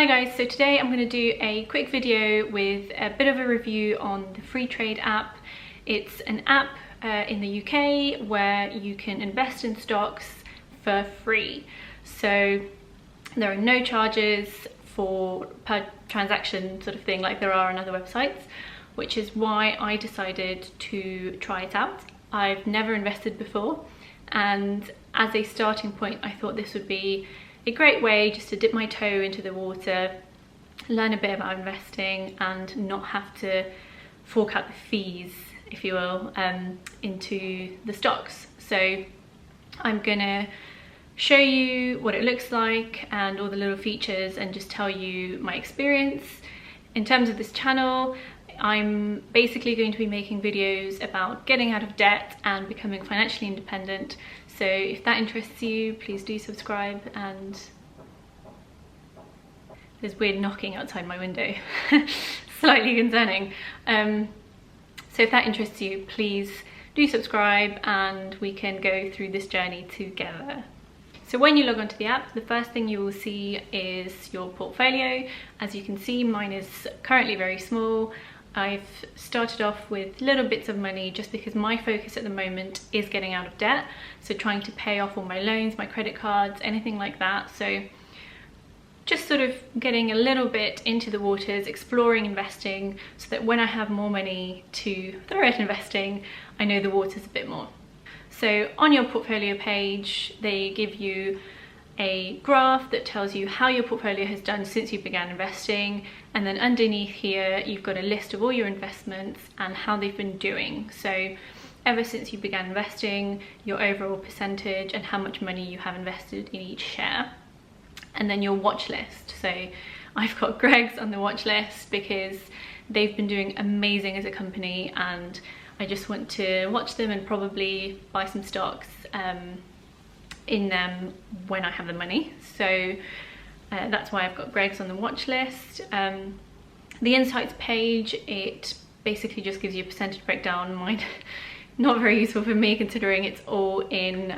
Hi guys, so today I'm going to do a quick video with a bit of a review on the Freetrade app. It's an app in the UK where you can invest in stocks for free. So there are no charges per transaction sort of thing like there are on other websites, which is why I decided to try it out. I've never invested before, and as a starting point I thought this would be a great way just to dip my toe into the water, learn a bit about investing and not have to fork out the fees, if you will, into the stocks. So I'm gonna show you what it looks like and all the little features and just tell you my experience. In terms of this channel, I'm basically going to be making videos about getting out of debt and becoming financially independent. So if that interests you, please do subscribe. And there's weird knocking outside my window, slightly concerning. So if that interests you, please do subscribe and we can go through this journey together. So when you log onto the app, the first thing you will see is your portfolio. As you can see, mine is currently very small. I've started off with little bits of money just because my focus at the moment is getting out of debt. So trying to pay off all my loans, my credit cards, anything like that. So just sort of getting a little bit into the waters, exploring investing, so that when I have more money to throw at investing, I know the waters a bit more. So on your portfolio page, they give you a graph that tells you how your portfolio has done since you began investing, and then underneath here you've got a list of all your investments and how they've been doing. So ever since you began investing, your overall percentage and how much money you have invested in each share, and then your watch list. So I've got Greg's on the watch list because they've been doing amazing as a company and I just want to watch them and probably buy some stocks in them when I have the money. So that's why I've got Greg's on the watch list. The insights page, it basically just gives you a percentage breakdown. Mine not very useful for me considering it's all in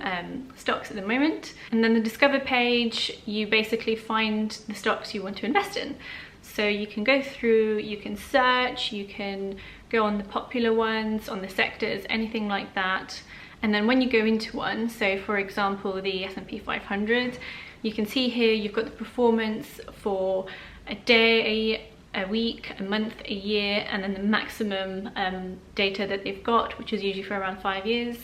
stocks at the moment. And then the discover page, you basically find the stocks you want to invest in. So you can go through, you can search, you can go on the popular ones, on the sectors, anything like that. And then when you go into one, so for example the S&P 500, you can see here you've got the performance for a day, a week, a month, a year, and then the maximum data that they've got, which is usually for around 5 years.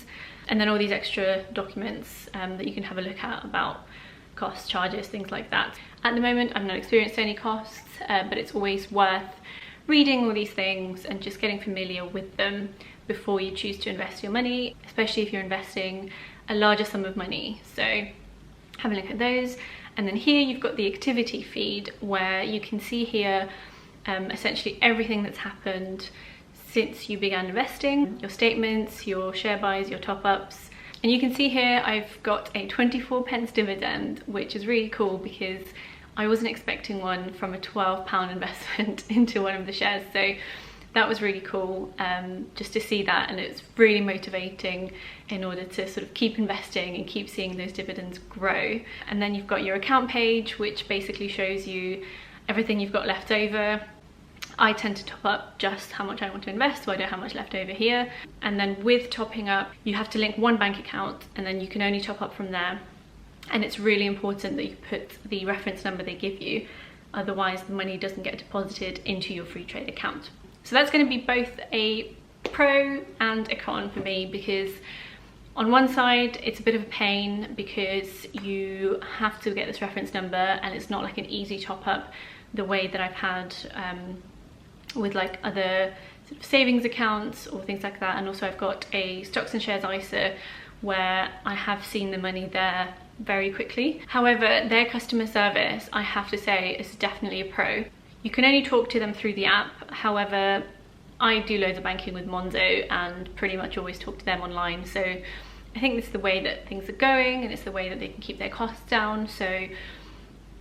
And then all these extra documents that you can have a look at about costs, charges, things like that. At the moment I've not experienced any costs, but it's always worth reading all these things and just getting familiar with them before you choose to invest your money, especially if you're investing a larger sum of money. So have a look at those. And then here you've got the activity feed where you can see here essentially everything that's happened since you began investing, your statements, your share buys, your top-ups. And you can see here I've got a 24p dividend, which is really cool because I wasn't expecting one from a £12 investment into one of the shares. So that was really cool just to see that, and it's really motivating in order to sort of keep investing and keep seeing those dividends grow. And then you've got your account page, which basically shows you everything you've got left over. I tend to top up just how much I want to invest, so I don't have much left over here. And then with topping up, you have to link one bank account and then you can only top up from there. And it's really important that you put the reference number they give you, otherwise the money doesn't get deposited into your Freetrade account. So that's going to be both a pro and a con for me, because on one side it's a bit of a pain because you have to get this reference number and it's not like an easy top up the way that I've had with like other sort of savings accounts or things like that. And also I've got a stocks and shares ISA where I have seen the money there very quickly. However, their customer service, I have to say, is definitely a pro. You can only talk to them through the app. However, I do loads of banking with Monzo and pretty much always talk to them online. So I think this is the way that things are going and it's the way that they can keep their costs down. So,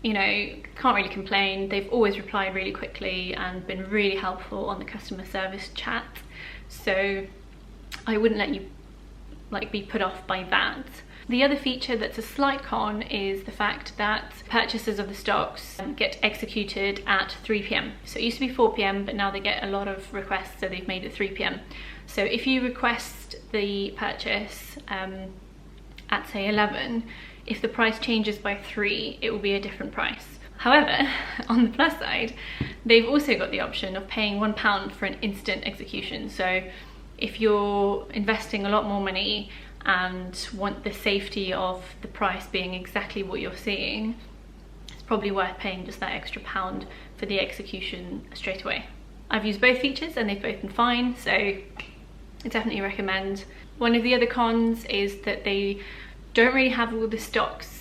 you know, can't really complain. They've always replied really quickly and been really helpful on the customer service chat. So I wouldn't let you like be put off by that. The other feature that's a slight con is the fact that purchases of the stocks get executed at 3 p.m. So it used to be 4 p.m, but now they get a lot of requests, so they've made it 3 p.m. So if you request the purchase at say 11, if the price changes by 3, it will be a different price. However, on the plus side, they've also got the option of paying £1 for an instant execution. So if you're investing a lot more money and want the safety of the price being exactly what you're seeing, it's probably worth paying just that extra £1 for the execution straight away. I've used both features and they've both been fine, so I definitely recommend. One of the other cons is that they don't really have all the stocks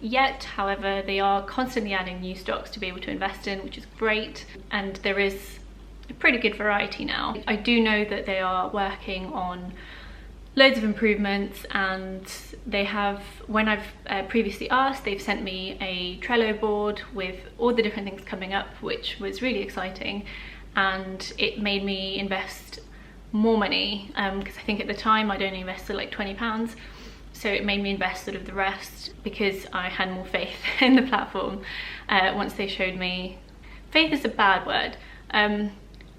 yet. However, they are constantly adding new stocks to be able to invest in, which is great, and there is a pretty good variety now. I do know that they are working on loads of improvements, and they have, when I've previously asked, they've sent me a Trello board with all the different things coming up, which was really exciting, and it made me invest more money because I think at the time I'd only invested like £20, so it made me invest sort of the rest because I had more faith in the platform once they showed me. Faith is a bad word.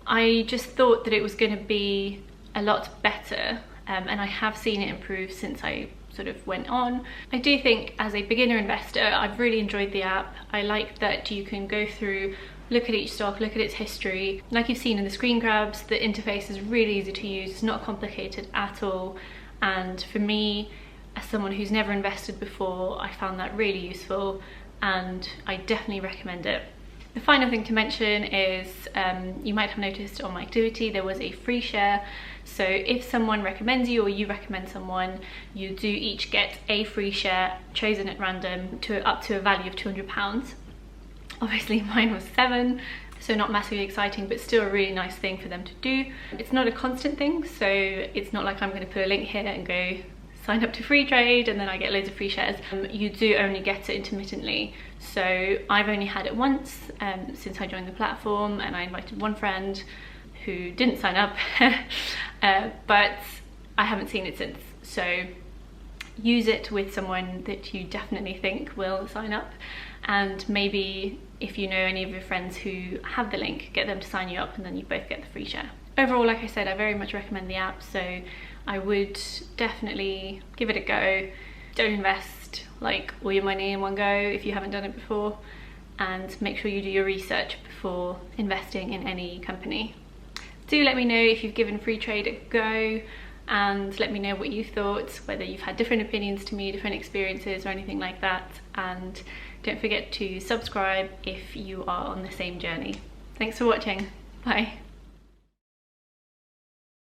I just thought that it was going to be a lot better, and I have seen it improve since I sort of went on. I do think as a beginner investor, I've really enjoyed the app. I like that you can go through, look at each stock, look at its history. Like you've seen in the screen grabs, the interface is really easy to use, it's not complicated at all. And for me, as someone who's never invested before, I found that really useful, and I definitely recommend it. The final thing to mention is, you might have noticed on my activity there was a free share. So if someone recommends you or you recommend someone, you do each get a free share chosen at random to up to a value of £200. Obviously mine was 7, so not massively exciting, but still a really nice thing for them to do. It's not a constant thing, so it's not like I'm going to put a link here and go sign up to Freetrade and then I get loads of free shares. You do only get it intermittently. So I've only had it once since I joined the platform, and I invited one friend who didn't sign up, but I haven't seen it since. So use it with someone that you definitely think will sign up, and maybe if you know any of your friends who have the link, get them to sign you up and then you both get the free share. Overall, like I said, I very much recommend the app, so I would definitely give it a go. Don't invest like all your money in one go if you haven't done it before, and make sure you do your research before investing in any company. Do let me know if you've given Freetrade a go, and let me know what you thought, whether you've had different opinions to me, different experiences or anything like that. And don't forget to subscribe if you are on the same journey. Thanks for watching. Bye.